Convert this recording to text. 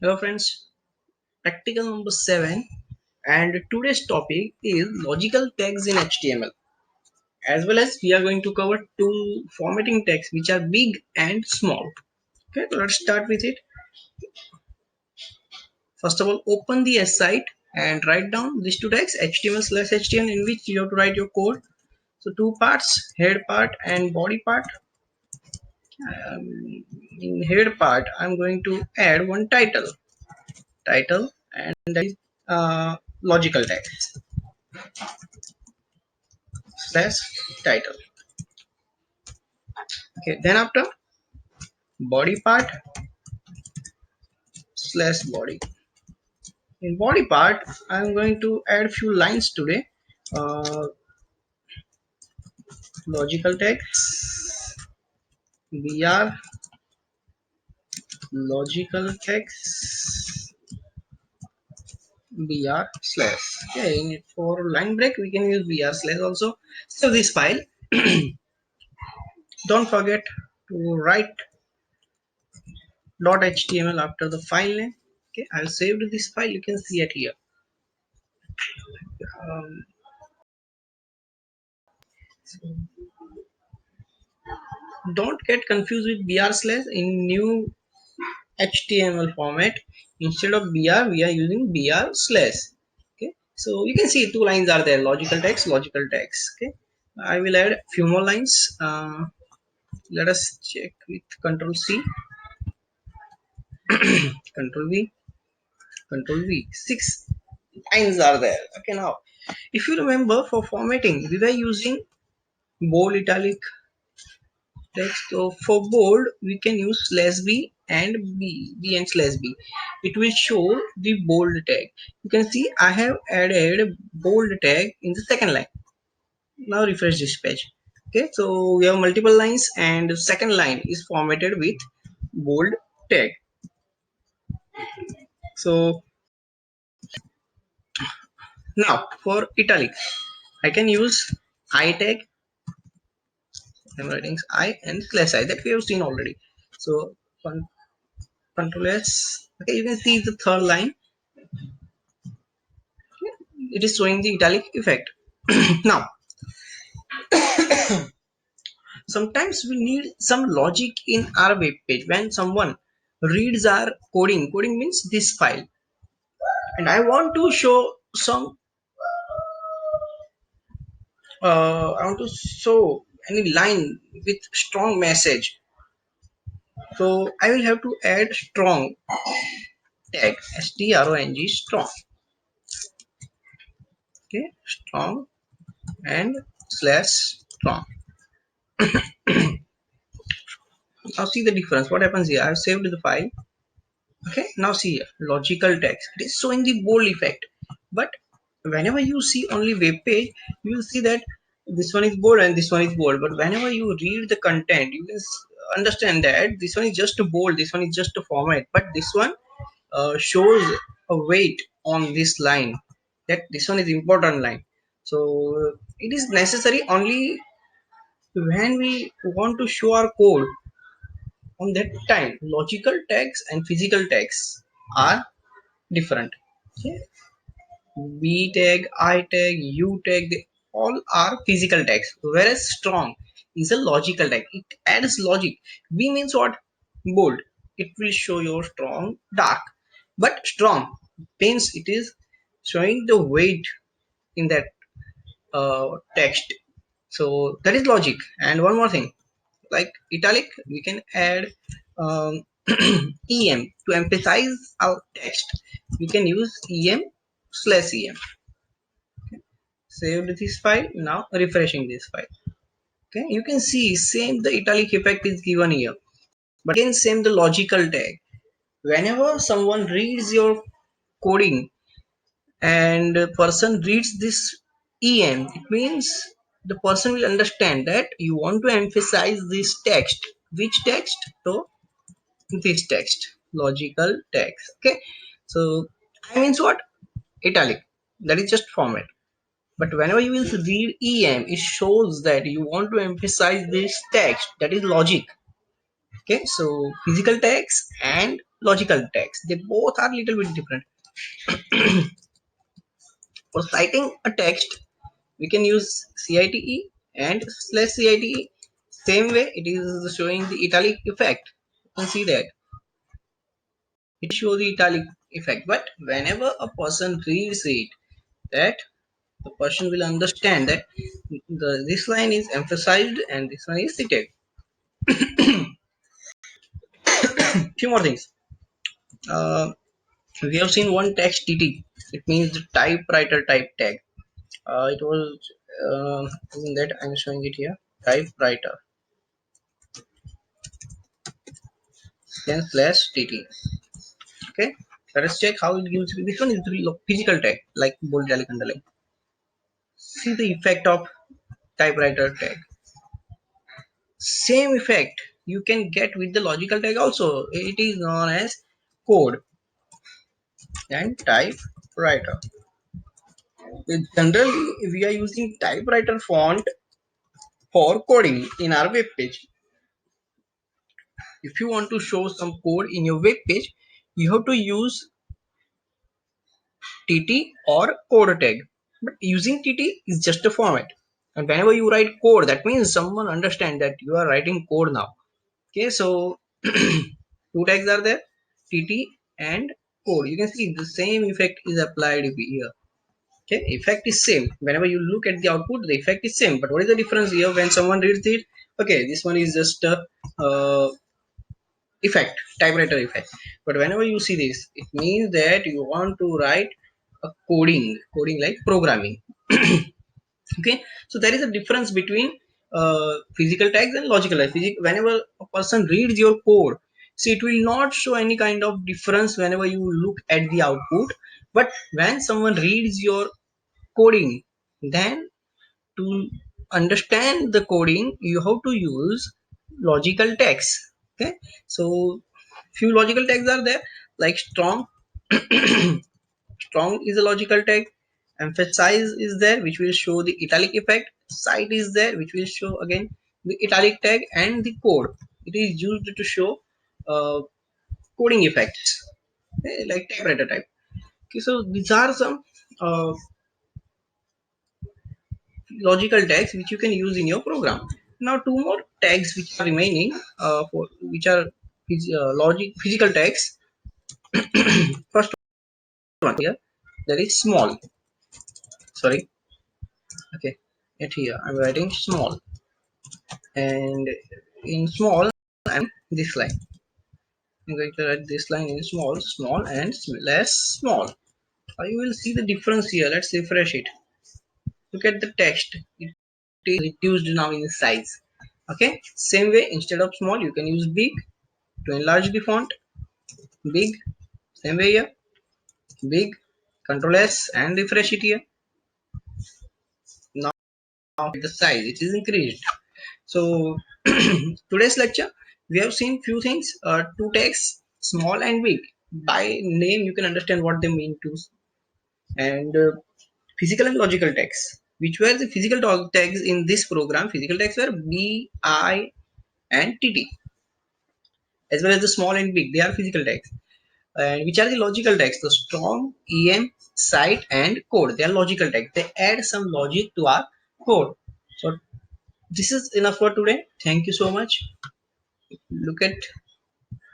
Hello friends, practical number 7 and today's topic is logical tags in HTML, as well as we are going to cover two formatting tags which are big and small. Okay, so let's start with it. First of all, open the S site and write down these two tags HTML/HTML in which you have to write your code. So two parts, head part and body part. In head part I'm going to add one title, and that is logical tag slash title. Okay, then after body part slash body. In body part I'm going to add few lines today. uh, Logical text br logical text br slash. Okay, for line break we can use br slash also. Save this file. Don't forget to write .html after the file name. Okay, I've saved this file, you can see it here. um, so don't get confused with br slash. In new HTML format, instead of br we are using br slash. Okay, so you can see two lines are there, logical text. Okay, I will add few more lines. Let us check with control c, control v, control v. Six lines are there. Okay, now if you remember, for formatting we were using bold, italic text. So for bold we can use slash b and b and slash b. It will show the bold tag. You can see I have added bold tag in the second line. Now refresh this page. Okay, so we have multiple lines and the second line is formatted with bold tag. So now for italic I can use I tag. I'm writing I and slash I, that we have seen already. So control s. Okay, you can see the third line, it is showing the italic effect. Now sometimes we need some logic in our web page. When someone reads our coding means this file, and I want to show some I want to show any line with strong message. So I will have to add strong tag, strong, strong. Okay, strong and slash strong. Now see the difference. What happens here? I've saved the file. Okay, now see here, logical text, it is showing the bold effect. But whenever you see only web page, you will see that this one is bold and this one is bold. But whenever you read the content, you can understand that this one is just a bold, this one is just a format, but this one shows a weight on this line, that this one is important line. So it is necessary only when we want to show our code. On that time logical tags and physical tags are different. Okay? B tag, I tag, U tag, they all are physical tags, whereas strong is a logical tag. It adds logic. B means what? Bold. It will show your strong dark. But strong means it is showing the weight in that text. So that is logic. And one more thing, like italic, we can add em to emphasize our text. We can use em slash em. Saved this file. Now refreshing this file. Okay, you can see same the italic effect is given here, but again same the logical tag. Whenever someone reads your coding and a person reads this em, it means the person will understand that you want to emphasize this text. Which text? So this text, logical text. Okay, so I means what? Italic, that is just format. But whenever you will read em, it shows that you want to emphasize this text, that is logic. Okay, so physical text and logical text. They both are little bit different. For citing a text, we can use CITE and slash CITE. Same way, it is showing the italic effect. You can see that it shows the italic effect. But whenever a person reads it, that the person will understand that this line is emphasized and this one is cited. Few more things. Uh, we have seen one text TT. It means the typewriter type tag. It was in that I'm showing it here. Typewriter then slash TT. Okay. Let us check how it gives. This one is the physical tag like bold italic underline. See the effect of typewriter tag. Same effect you can get with the logical tag also. It is known as code and typewriter. Generally, we are using typewriter font for coding in our web page. If you want to show some code in your web page, you have to use TT or code tag. But using TT is just a format. And whenever you write code, that means someone understand that you are writing code now. Okay, so two tags are there, TT and code. You can see the same effect is applied here. Okay, effect is same. Whenever you look at the output, the effect is same. But what is the difference here when someone reads it? Okay, this one is just a effect, typewriter effect. But whenever you see this, it means that you want to write a coding like programming. Okay, so there is a difference between physical tags and logical tags. Whenever a person reads your code, see, it will not show any kind of difference whenever you look at the output. But when someone reads your coding, then to understand the coding you have to use logical tags. Okay, so few logical tags are there like strong. Strong is a logical tag. Emphasize is there, which will show the italic effect. Cite is there, which will show again the italic tag. And the code, it is used to show coding effects, like typewriter type. Okay, so these are some logical tags which you can use in your program. Now two more tags which are remaining, for which are logic physical tags. First one here, that is small. Sorry. Okay, at here I'm writing small, and in small I'm this line. I'm going to write this line in small and less small. You will see the difference here. Let's refresh it. Look at the text. It is reduced now in size. Okay, same way, instead of small you can use big to enlarge the font. Big, same way here, big, control S and refresh it here. Now the size, it is increased. So today's lecture we have seen few things, two tags, small and big. By name you can understand what they mean to. And physical and logical tags, which were the physical tags in this program. Physical tags were B, I and TT, as well as the small and big, they are physical tags. And which are the logical tags? The strong, EM, cite and code, they are logical tags. They add some logic to our code. So this is enough for today. Thank you so much. Look at